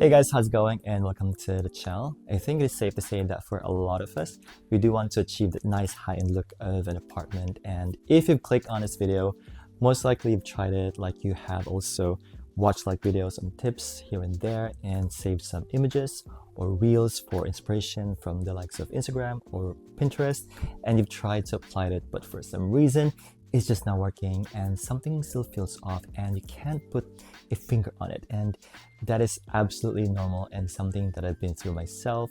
Hey guys, how's it going? And welcome to the channel. I think it's safe to say that for a lot of us, we do want to achieve that nice high-end look of an apartment. And if you've clicked on this video, most likely you've tried it, like you have also watched like videos and tips here and there and saved some images or reels for inspiration from the likes of Instagram or Pinterest, and you've tried to apply it, but for some reason it's just not working and something still feels off and you can't put a finger on it. And that is absolutely normal and something that I've been through myself.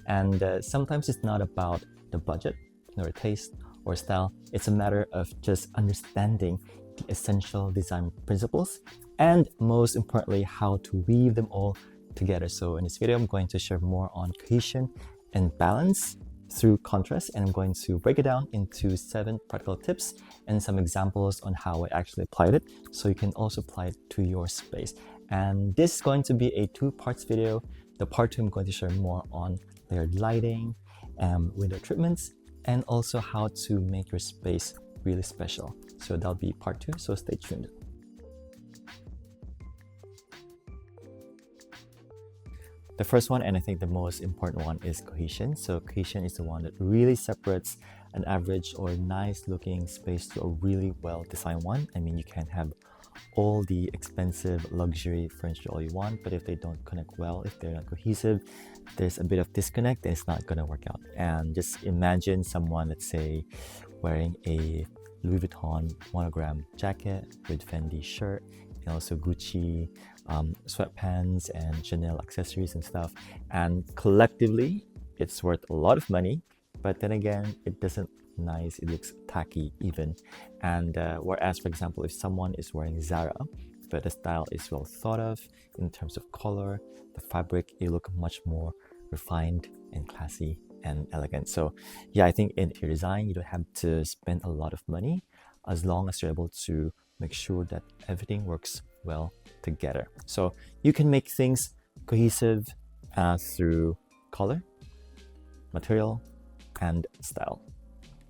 And sometimes it's not about the budget or taste or style. It's a matter of just understanding the essential design principles and most importantly, how to weave them all together. So in this video, I'm going to share more on cohesion and balance through contrast, and I'm going to break it down into 7 practical tips and some examples on how I actually applied it, so you can also apply it to your space. And this is going to be a 2-part video. The part 2, I'm going to share more on layered lighting, window treatments, and also how to make your space really special. So that'll be part 2, so stay tuned. The first one, and I think the most important one, is cohesion. So cohesion is the one that really separates an average or nice looking space to a really well designed one. I mean, you can have all the expensive luxury furniture all you want, but if they don't connect well, if they're not cohesive, there's a bit of disconnect and it's not gonna work out. And just imagine someone, let's say, wearing a Louis Vuitton monogram jacket with Fendi shirt and also Gucci sweatpants and Chanel accessories and stuff, and collectively it's worth a lot of money, but then again it doesn't look nice, it looks tacky even. And whereas, for example, if someone is wearing Zara but the style is well thought of in terms of color, the fabric, it look much more refined and classy and elegant. So yeah, I think in your design you don't have to spend a lot of money as long as you're able to make sure that everything works well together. So you can make things cohesive through color, material, and style.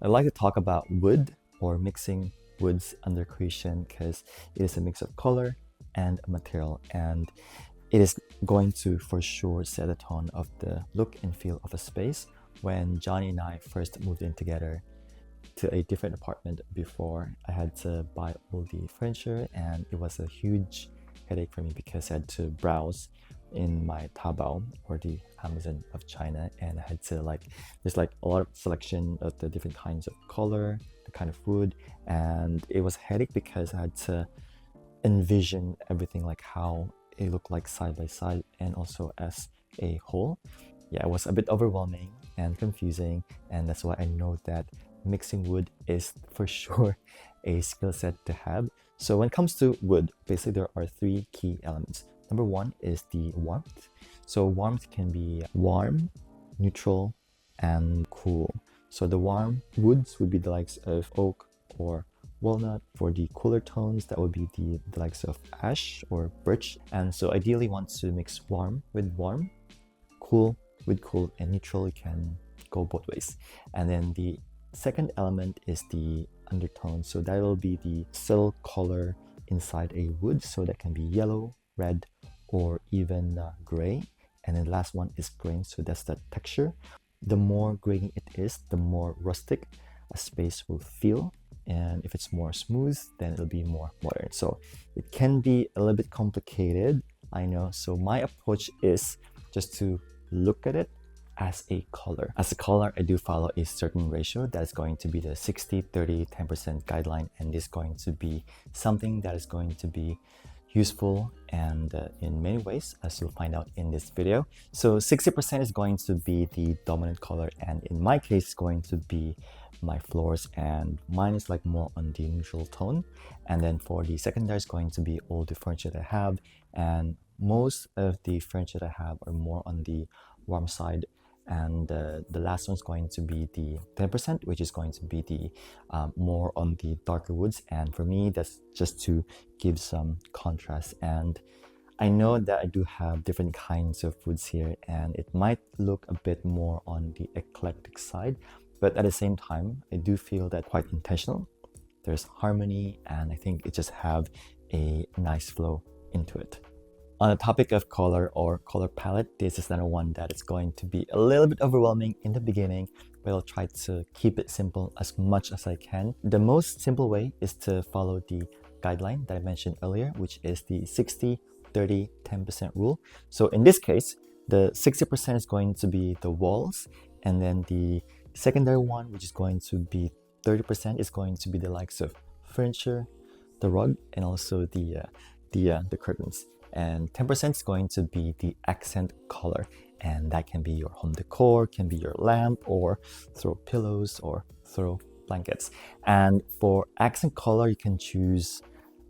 I like to talk about wood or mixing woods under cohesion because it is a mix of color and material, and it is going to for sure set the tone of the look and feel of a space. When Johnny and I first moved in together to a different apartment before, I had to buy all the furniture, and it was a huge headache for me because I had to browse in my Taobao or the Amazon of China, and I had to there's a lot of selection of the different kinds of color, the kind of wood, and it was a headache because I had to envision everything like how it looked like side by side and also as a whole. Yeah, it was a bit overwhelming and confusing, and that's why I know that mixing wood is for sure a skill set to have. So when it comes to wood, basically there are 3 key elements. Number 1 is the warmth. So warmth can be warm, neutral, and cool. So the warm woods would be the likes of oak or walnut. For the cooler tones, that would be the likes of ash or birch. And so ideally you want to mix warm with warm, cool with cool, and neutral. You can go both ways. And then the second element is the undertone. So that will be the subtle color inside a wood. So that can be yellow, red, or even gray. And then the last one is grain. So that's the texture. The more grainy it is, the more rustic a space will feel. And if it's more smooth, then it'll be more modern. So it can be a little bit complicated, I know. So my approach is just to look at it as a color. As a color, I do follow a certain ratio that's going to be the 60, 30, 10% guideline, and this is going to be something that is going to be useful and in many ways, as you'll find out in this video. So 60% is going to be the dominant color, and in my case, it's going to be my floors, and mine is more on the neutral tone. And then for the secondary is going to be all the furniture that I have, and most of the furniture that I have are more on the warm side. And the last one is going to be the 10%, which is going to be the more on the darker woods. And for me, that's just to give some contrast. And I know that I do have different kinds of woods here, and it might look a bit more on the eclectic side, but at the same time, I do feel that quite intentional. There's harmony, and I think it just have a nice flow into it. On the topic of color or color palette, this is another one that is going to be a little bit overwhelming in the beginning, but I'll try to keep it simple as much as I can. The most simple way is to follow the guideline that I mentioned earlier, which is the 60, 30, 10% rule. So in this case, the 60% is going to be the walls, and then the secondary one, which is going to be 30%, is going to be the likes of furniture, the rug, and also the curtains. And 10% is going to be the accent color, and that can be your home decor, can be your lamp, or throw pillows or throw blankets. And for accent color, you can choose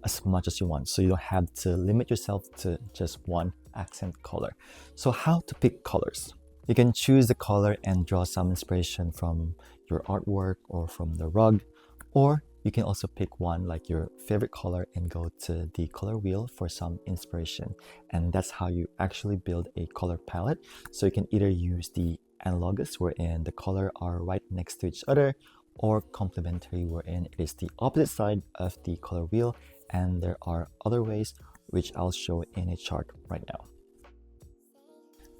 as much as you want, so you don't have to limit yourself to just one accent color. So how to pick colors? You can choose the color and draw some inspiration from your artwork or from the rug, or you can also pick one like your favorite color and go to the color wheel for some inspiration. And that's how you actually build a color palette. So you can either use the analogous, wherein the color are right next to each other, or complementary, wherein it is the opposite side of the color wheel, and there are other ways which I'll show in a chart right now.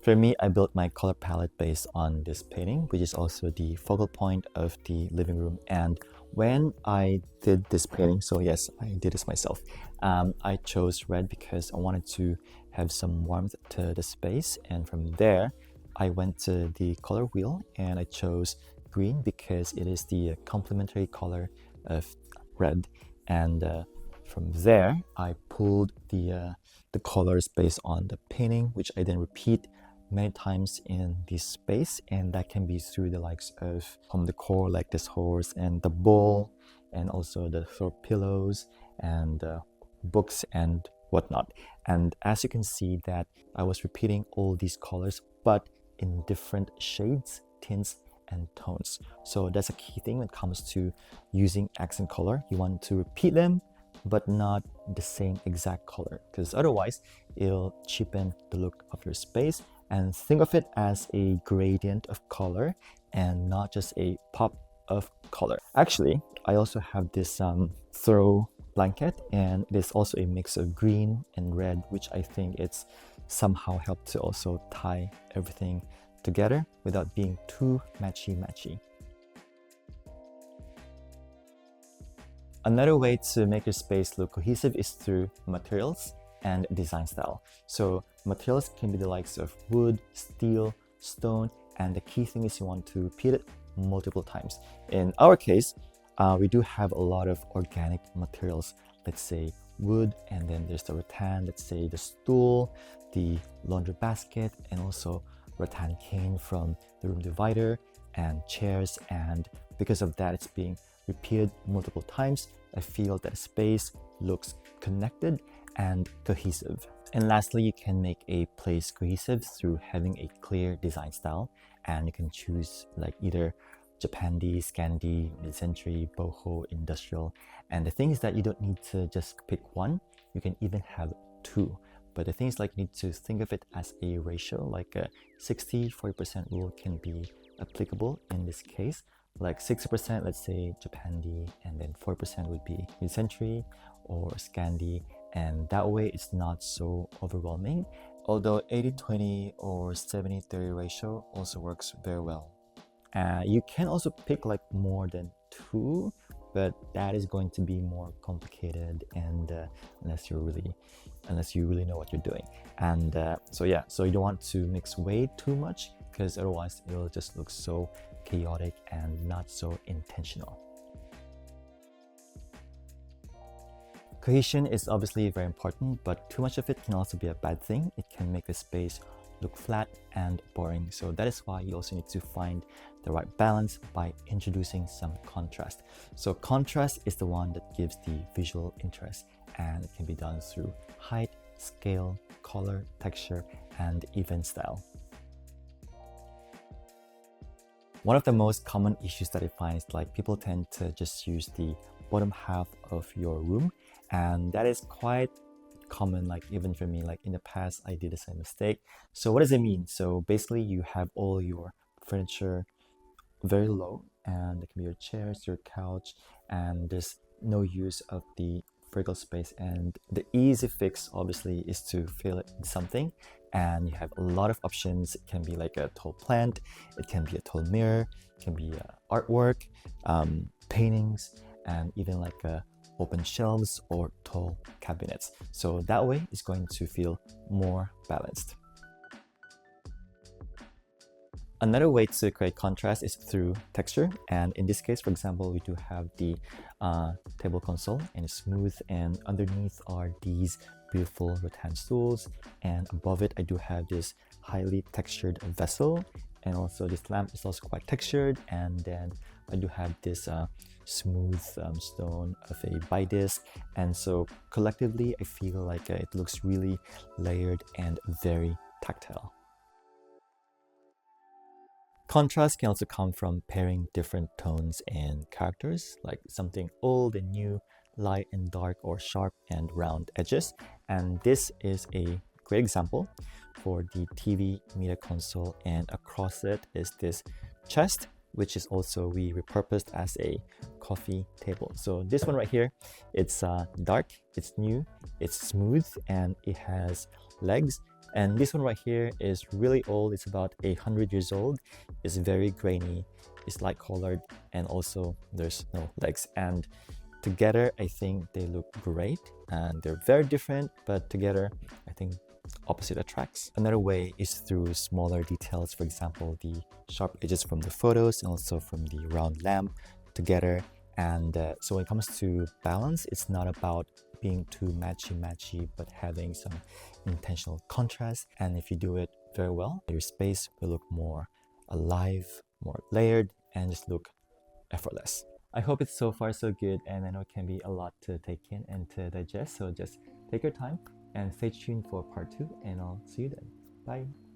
For me, I built my color palette based on this painting, which is also the focal point of the living room. And when I did this painting, so yes, I did this myself, I chose red because I wanted to have some warmth to the space. And from there, I went to the color wheel and I chose green because it is the complementary color of red. And from there, I pulled the colors based on the painting, which I then repeat many times in this space, and that can be through the likes of home decor like this horse and the bowl, and also the throw pillows and books and whatnot. And as you can see that I was repeating all these colors but in different shades, tints, and tones. So that's a key thing when it comes to using accent color. You want to repeat them but not the same exact color, because otherwise it'll cheapen the look of your space. And think of it as a gradient of color and not just a pop of color. Actually, I also have this throw blanket, and it is also a mix of green and red, which I think it's somehow helped to also tie everything together without being too matchy. Another way to make your space look cohesive is through materials and design style. So materials can be the likes of wood, steel, stone, and the key thing is you want to repeat it multiple times. In our case, we do have a lot of organic materials, let's say wood, and then there's the rattan, let's say the stool, the laundry basket, and also rattan cane from the room divider, and chairs. And because of that, it's being repeated multiple times. I feel that space looks connected and cohesive. And lastly, you can make a place cohesive through having a clear design style, and you can choose like either Japandi, Scandi, mid-century, boho, industrial. And the thing is that you don't need to just pick one, you can even have two. But the thing is, like, you need to think of it as a ratio, like a 60-40% rule can be applicable in this case. Like 60%, let's say Japandi, and then 4% would be mid-century or Scandi, and that way it's not so overwhelming. Although 80-20 or 70-30 ratio also works very well. You can also pick like more than two, but that is going to be more complicated, and unless you really know what you're doing. And so you don't want to mix way too much, because otherwise it'll just look so chaotic and not so intentional. Cohesion is obviously very important, but too much of it can also be a bad thing. It can make the space look flat and boring. So that is why you also need to find the right balance by introducing some contrast. So contrast is the one that gives the visual interest, and it can be done through height, scale, color, texture, and even style. One of the most common issues that I find is like people tend to just use the bottom half of your room, and that is quite common. Like even for me, like in the past I did the same mistake. So what does it mean? So basically you have all your furniture very low, and it can be your chairs, your couch, and there's no use of the vertical space, and the easy fix obviously is to fill it with something, and you have a lot of options. It can be like a tall plant, it can be a tall mirror, it can be artwork, paintings, and even like open shelves or tall cabinets. So that way it's going to feel more balanced. Another way to create contrast is through texture, and in this case, for example, we do have the table console, and it's smooth, and underneath are these beautiful rattan stools, and above it I do have this highly textured vessel, and also this lamp is also quite textured, and then I do have this smooth stone of a bidis, and so collectively I feel like it looks really layered and very tactile. Contrast can also come from pairing different tones and characters, like something old and new, light and dark, or sharp and round edges. And this is a great example for the TV media console, and across it is this chest, which is also we repurposed as a coffee table. So this one right here, it's dark, it's new, it's smooth, and it has legs. And this one right here is really old. It's about 100 years old. It's very grainy, it's light colored, and also there's no legs. And together I think they look great, and they're very different, but together I think opposite attracts. Another way is through smaller details, for example the sharp edges from the photos and also from the round lamp together. And so when it comes to balance, it's not about being too matchy but having some intentional contrast, and if you do it very well, your space will look more alive, more layered, and just look effortless. I hope it's so far so good, and I know it can be a lot to take in and to digest, so just take your time and stay tuned for part 2, and I'll see you then. Bye.